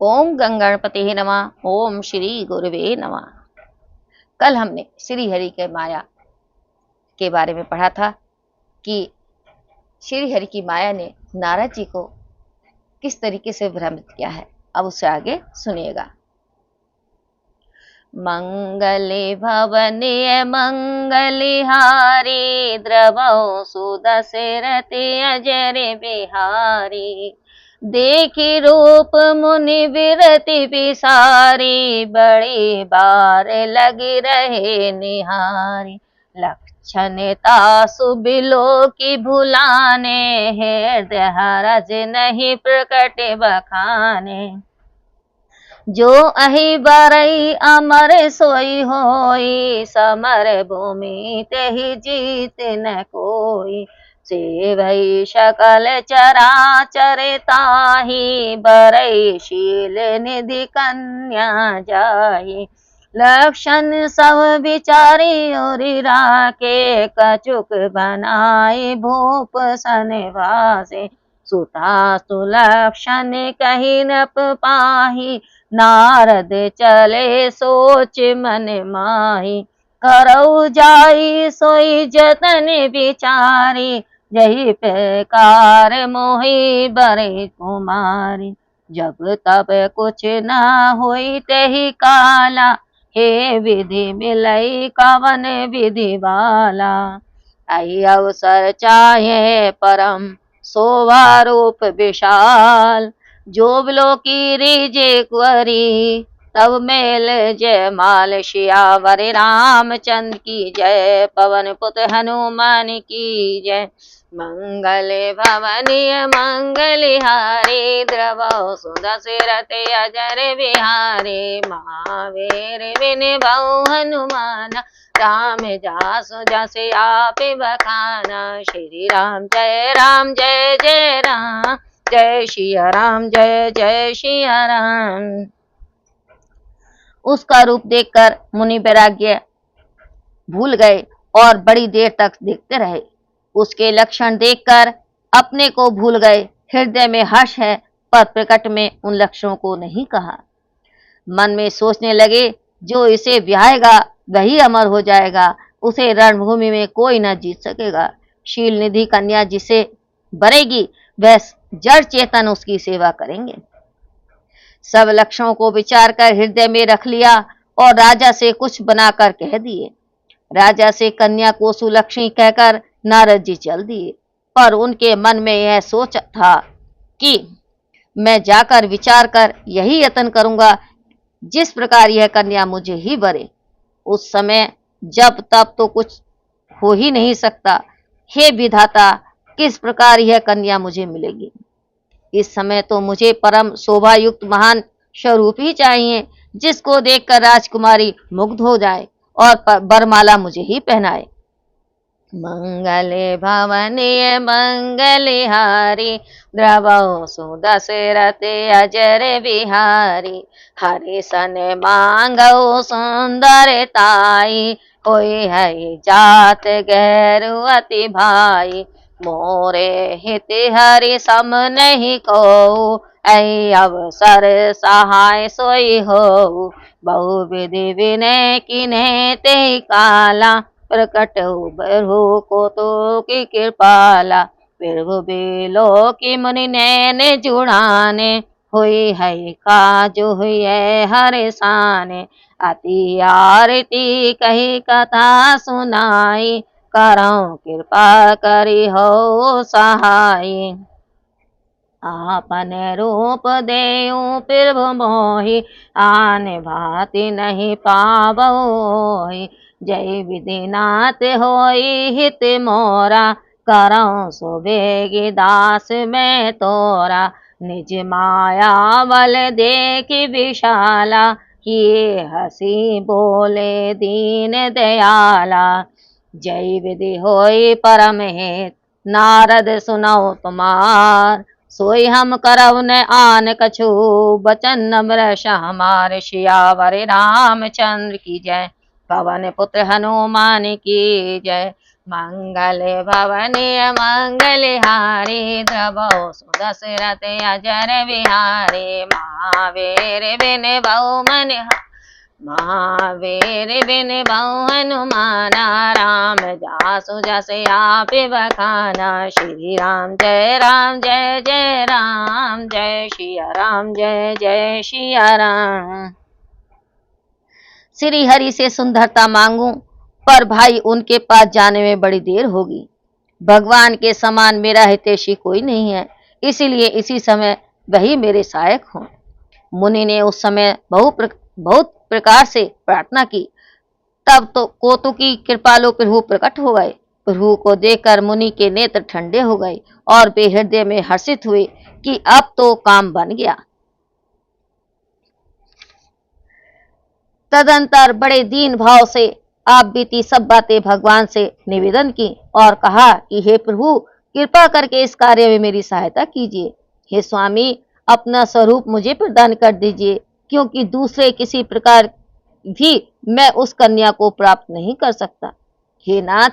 ओम गंगणपते नमः। ओम श्री गुरुवे नमः। कल हमने श्री हरि के माया के बारे में पढ़ा था कि श्री हरि की माया ने नारद जी को किस तरीके से भ्रमित किया है। अब उससे आगे सुनिएगा। मंगले भवने मंगलिहारी द्रवौ सुदशरथे अजर बिहारी। देखी रूप मुनि विरति विसारी बड़ी बार लगी रहे निहारी। लक्षण तासु बिलो की भुलाने हृदय हरज नहीं प्रकट बखाने। जो अहि बरई अमर सोई होई समर भूमि तेहि जीत न कोई। से भई सकल चराचर ताहि बरई शील निधि कन्या जाहि। लक्षण सब विचारी ओरि राखे कछुक बनाए भूप सनवासे। सुता सुलक्षण कही न पाही नारद चले सोच मन माही। करऊ जाई सोई जतन विचारी यही प्रकार मोहि बरे कुमारी। जब तब कुछ न होई तेहि काला हे विधि मिलई कवन विधि वाला। आई अवसर चाहे परम शोभा रूप विशाल। जो बिलो की रिजे कुंवरी तब मेल जय माल। सियावर रामचंद्र की जय पवन पुत्र हनुमान की जय। मंगले भवनीय मंगलिहारी द्रवौ सुदशरथे अजर बिहारी। महावीर विन भौ हनुमान राम जासु जसे आप बखाना। श्री राम जय जय राम जय सिया राम जय जय सिया राम। उसका रूप देखकर मुनि वैराग्य भूल गए और बड़ी देर तक देखते रहे। उसके लक्षण देखकर अपने को भूल गए। हृदय में हर्ष है पर प्रकट में उन लक्षणों को नहीं कहा। मन में सोचने लगे जो इसे ब्याहेगा वही अमर हो जाएगा। उसे रणभूमि में कोई न जीत सकेगा। शील निधि कन्या जिसे बरेगी वह जड़ चेतन उसकी सेवा करेंगे। सब लक्षणों को विचार कर हृदय में रख लिया और राजा से कुछ बनाकर कह दिए। राजा से कन्या को सुलक्षणी कहकर नारद जी चल दिए। पर उनके मन में यह सोच था कि मैं जाकर विचार कर यही यत्न करूंगा जिस प्रकार यह कन्या मुझे ही बरे। उस समय जब तब तो कुछ हो ही नहीं सकता। हे विधाता किस प्रकार यह कन्या मुझे मिलेगी। इस समय तो मुझे परम शोभा युक्त महान स्वरूप ही चाहिए जिसको देखकर राजकुमारी मुग्ध हो जाए और बरमाला मुझे ही पहनाए। मंगले भवनीय मंगलिहारी द्रवौ सुदशरथे अजर बिहारी। हरि सन मांगौ सुंदरताई होई है जात गैरु अति भाई। मोरे हित हरि सम नहीं को ऐ अवसर सहाय सोई हो। बहु विधि विनय किन्हे ते काला प्रकट बरहु को तो की कृपाला। प्रभु बिलो की मुनि नैन जुड़ाने हुई है काजु हुई हर साने। अति आरती कही कथा सुनाई करौ कृपा करी हो सहाय। आपन रूप देऊ प्रभु मोहि आन भांति नहीं पावोहि। जय विधिनाथ होई हित मोरा करौ सुबेगी दास में तोरा। निज माया बल देखी विशाला किए हसी बोले दीन दयाला। जय विधि होई परम हित नारद सुनौ तुमार। सोई हम करव न आन कछु बचन नम्र हमार। सियावर रामचंद्र की जय पवन पुत्र हनुमान की जय। मंगले भवनीय मंगलिहारी द्रवौ सुदशरथे अजर बिहारी। महावीर बिन बहु मन महावीर बिन बहु हनुमाना राम जासु जस आप बखाना श्री राम जय राम जय सिया राम जय सिया राम। श्री हरि से सुंदरता मांगू पर भाई उनके पास जाने में बड़ी देर होगी। भगवान के समान मेरा हितैषी कोई नहीं है, इसीलिए इसी समय वही मेरे सहायक हों। मुनि ने उस समय बहुत प्रकार से प्रार्थना की। तब तो कौतुकी कृपालु प्रभु प्रकट हो गए। प्रभु को देखकर मुनि के नेत्र ठंडे हो गए और वे हृदय में हर्षित हुए कि अब तो काम बन गया। तदंतर बड़े दीन भाव से आप बीती सब बातें भगवान से निवेदन की और कहा कि हे प्रभु, कृपा करके इस कार्य में मेरी सहायता कीजिए। हे स्वामी, अपना स्वरूप मुझे प्रदान कर दीजिए, क्योंकि दूसरे किसी प्रकार भी मैं उस कन्या को प्राप्त नहीं कर सकता। हे नाथ,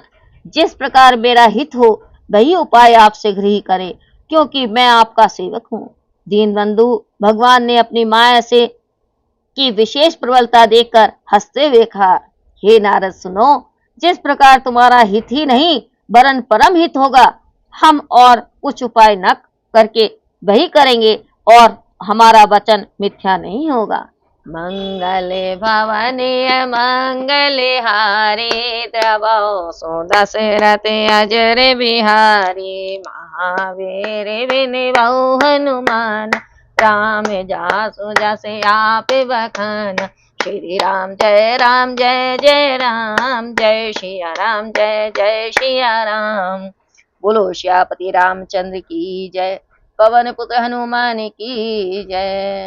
जिस प्रकार मेरा हित हो वही उपाय आप शीघ्र ही करें, क्योंकि मैं आपका सेवक हूँ। दीनबंधु भगवान ने अपनी माया से की विशेष प्रबलता देखकर हंसते हुए कहा, हे नारद सुनो, जिस प्रकार तुम्हारा हित ही नहीं वरन परम हित होगा, हम और कुछ उपाय न करके वही करेंगे और हमारा वचन मिथ्या नहीं होगा। मंगल भवनीय मंगल हारी द्रवो सो दशरथ अजर बिहारी महावीर बिन बहु हनुमान राम जासु जस आप बखाना श्री राम जय राम जय सिया राम जय सिया राम। बोलो श्यापति रामचंद्र की जय। पवन पुत्र हनुमान की जय।